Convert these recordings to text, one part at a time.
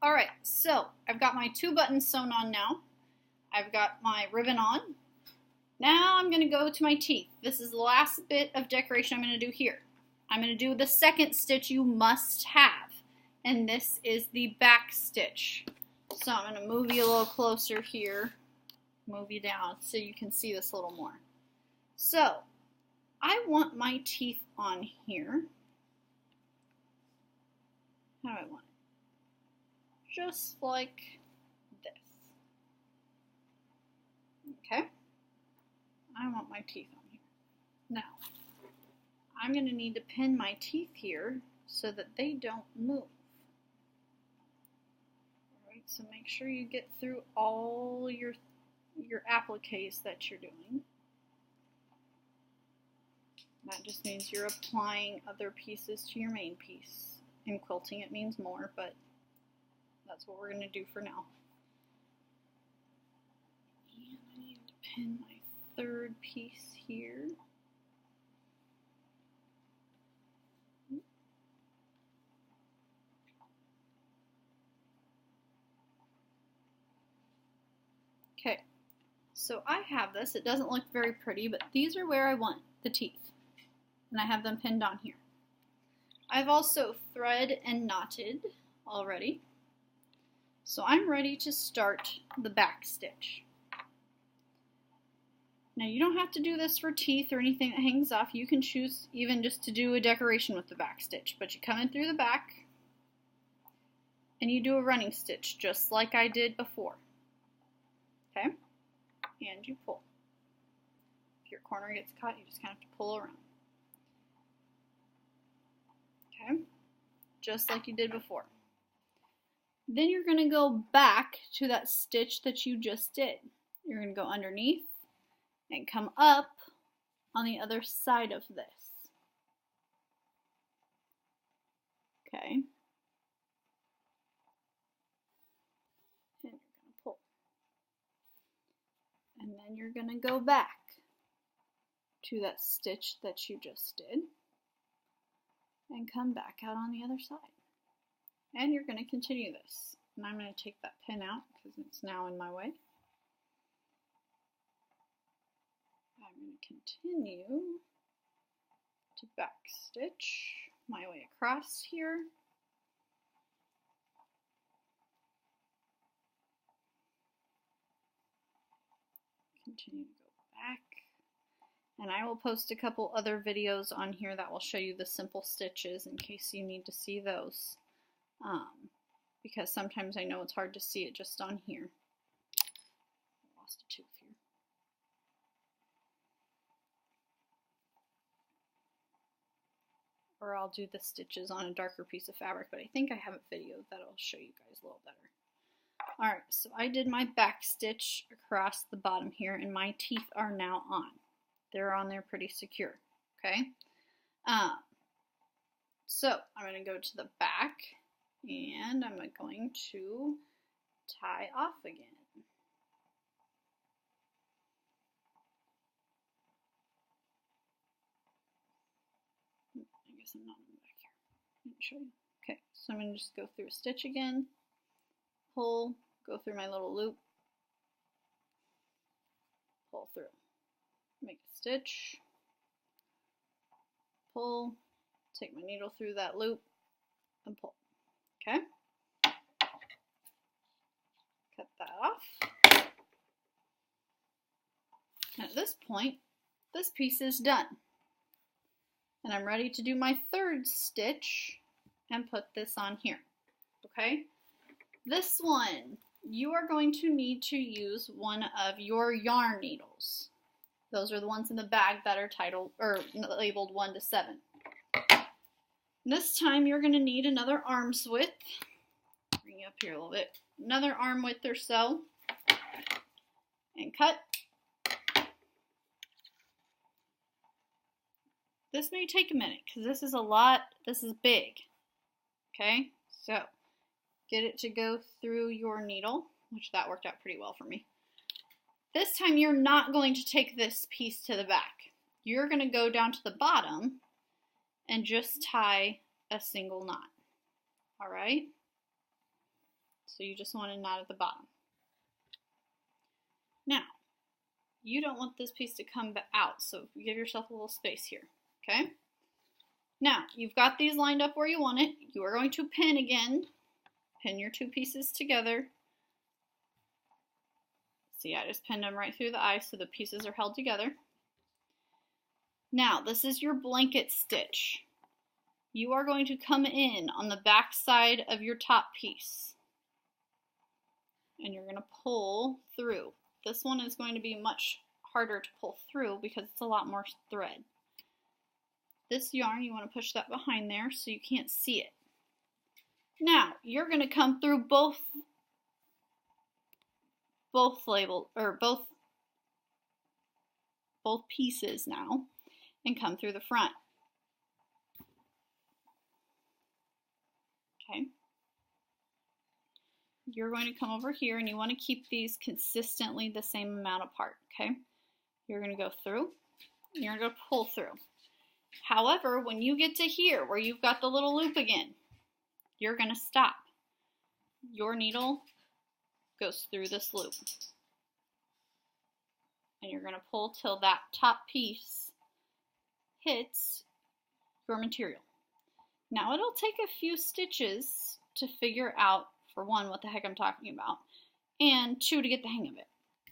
Alright, so I've got my 2 buttons sewn on now. I've got my ribbon on. Now I'm going to go to my teeth. This is the last bit of decoration I'm going to do here. I'm going to do the second stitch you must have, and this is the back stitch. So I'm going to move you a little closer here, move you down so you can see this a little more. So I want my teeth on here. How do I want it? Just like this. Okay? I want my teeth on here. Now, I'm going to need to pin my teeth here so that they don't move. Alright, so make sure you get through all your appliques that you're doing. That just means you're applying other pieces to your main piece. In quilting it means more, but that's what we're going to do for now. And I need to pin my third piece here. Okay, so I have this. It doesn't look very pretty, but these are where I want the teeth. And I have them pinned on here. I've also thread and knotted already. So I'm ready to start the back stitch. Now you don't have to do this for teeth or anything that hangs off. You can choose even just to do a decoration with the back stitch. But you come in through the back and you do a running stitch just like I did before. Okay? And you pull. If your corner gets caught, you just kind of have to pull around. Okay? Just like you did before. Then you're going to go back to that stitch that you just did. You're going to go underneath and come up on the other side of this. Okay. And you're going to pull. And then you're going to go back to that stitch that you just did and come back out on the other side. And you're going to continue this. And I'm going to take that pin out because it's now in my way. I'm going to continue to back stitch my way across here. Continue to go back. And I will post a couple other videos on here that will show you the simple stitches in case you need to see those. Because sometimes I know it's hard to see it just on here. I lost a tooth here. Or I'll do the stitches on a darker piece of fabric, but I think I have a video that'll show you guys a little better. Alright, so I did my back stitch across the bottom here, and my teeth are now on. They're on there pretty secure, okay? So I'm going to go to the back, and I'm going to tie off again. I guess I'm not in the back here. Let me show you. Okay, so I'm going to just go through a stitch again, pull, go through my little loop, pull through, make a stitch, pull, take my needle through that loop, and pull. Okay? Cut that off. At this point, this piece is done. And I'm ready to do my third stitch and put this on here. Okay? This one, you are going to need to use one of your yarn needles. Those are the ones in the bag that are titled or labeled 1 to 7. This time you're going to need another arm's width. Bring you up here a little bit. Another arm width or so. And cut. This may take a minute because this is a lot. This is big. Okay, so get it to go through your needle, which that worked out pretty well for me. This time you're not going to take this piece to the back. You're going to go down to the bottom and just tie a single knot. All right? So you just want to knot at the bottom. Now, you don't want this piece to come out, so give yourself a little space here, okay? Now, you've got these lined up where you want it. You are going to pin again. Pin your two pieces together. See, I just pinned them right through the eye so the pieces are held together. Now, this is your blanket stitch. You are going to come in on the back side of your top piece. And you're going to pull through. This one is going to be much harder to pull through because it's a lot more thread. This yarn, you want to push that behind there so you can't see it. Now, you're going to come through both pieces now and come through the front. Okay. You're going to come over here and you want to keep these consistently the same amount apart, okay? You're going to go through and you're going to pull through. However, when you get to here where you've got the little loop again, you're going to stop. Your needle goes through this loop. And you're going to pull till that top piece hits your material. Now it'll take a few stitches to figure out, for one, what the heck I'm talking about, and two, to get the hang of it.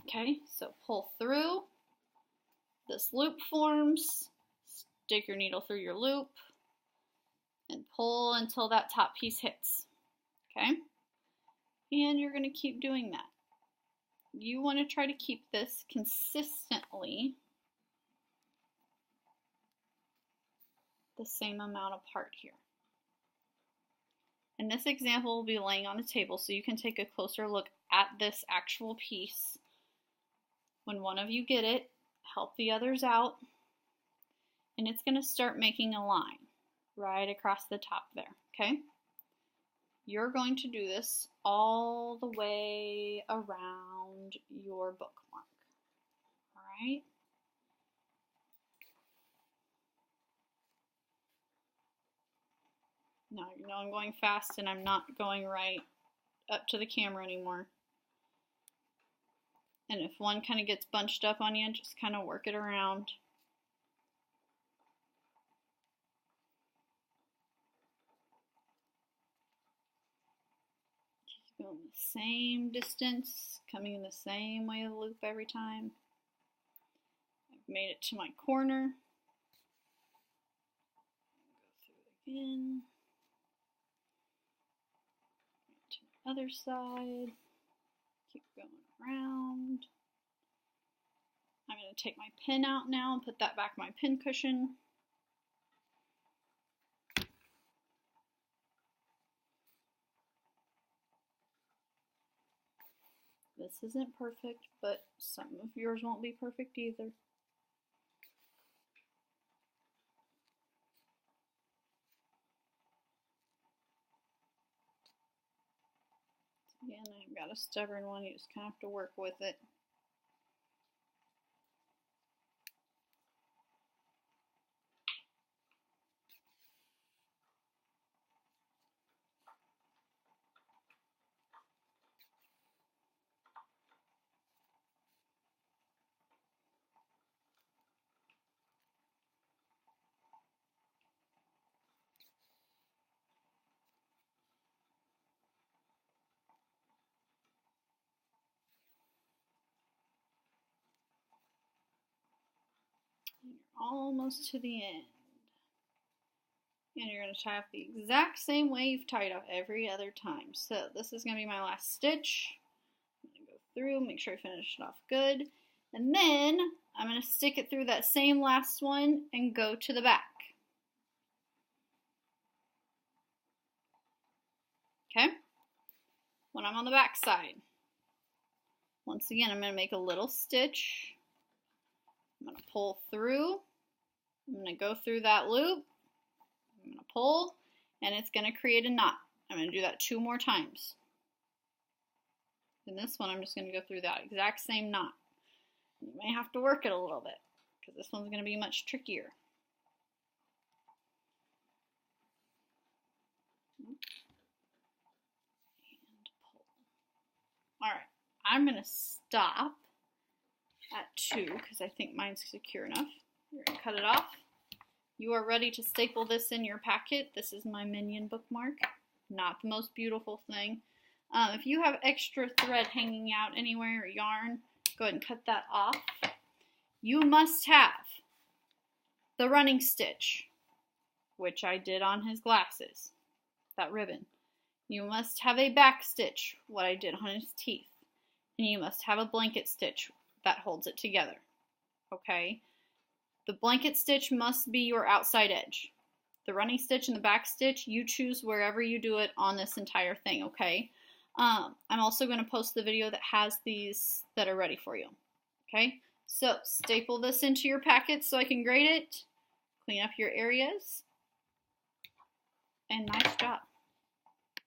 Okay, so pull through, this loop forms, stick your needle through your loop, and pull until that top piece hits. Okay, and you're going to keep doing that. You want to try to keep this consistently the same amount apart here. And this example will be laying on the table so you can take a closer look at this actual piece. When one of you get it, help the others out, and it's going to start making a line right across the top there, okay? You're going to do this all the way around your bookmark, all right? Now you know I'm going fast and I'm not going right up to the camera anymore. And if one kind of gets bunched up on you, just kind of work it around. Just going the same distance, coming in the same way of the loop every time. I've made it to my corner. Go through it again. To the other side. Keep going around. I'm going to take my pin out now and put that back in my pin cushion. This isn't perfect, but some of yours won't be perfect either. Again, I've got a stubborn one, you just kind of have to work with it. You're almost to the end. And you're going to tie off the exact same way you've tied off every other time. So this is going to be my last stitch. I'm going to go through, make sure I finish it off good. And then I'm going to stick it through that same last one and go to the back. Okay? When I'm on the back side, once again, I'm going to make a little stitch. I'm going to pull through. I'm going to go through that loop. I'm going to pull, and it's going to create a knot. I'm going to do that 2 more times. In this one, I'm just going to go through that exact same knot. You may have to work it a little bit, because this one's going to be much trickier. And pull. I'm going to stop at 2 because I think mine's secure enough. We're going to cut it off. You are ready to staple this in your packet. This is my Minion bookmark. Not the most beautiful thing. If you have extra thread hanging out anywhere or yarn, go ahead and cut that off. You must have the running stitch, which I did on his glasses, that ribbon. You must have a back stitch, what I did on his teeth. And you must have a blanket stitch that holds it together. Okay? The blanket stitch must be your outside edge. The running stitch and the back stitch, you choose wherever you do it on this entire thing, okay? I'm also going to post the video that has these that are ready for you. Okay? So, staple this into your packet so I can grade it. Clean up your areas. And nice job.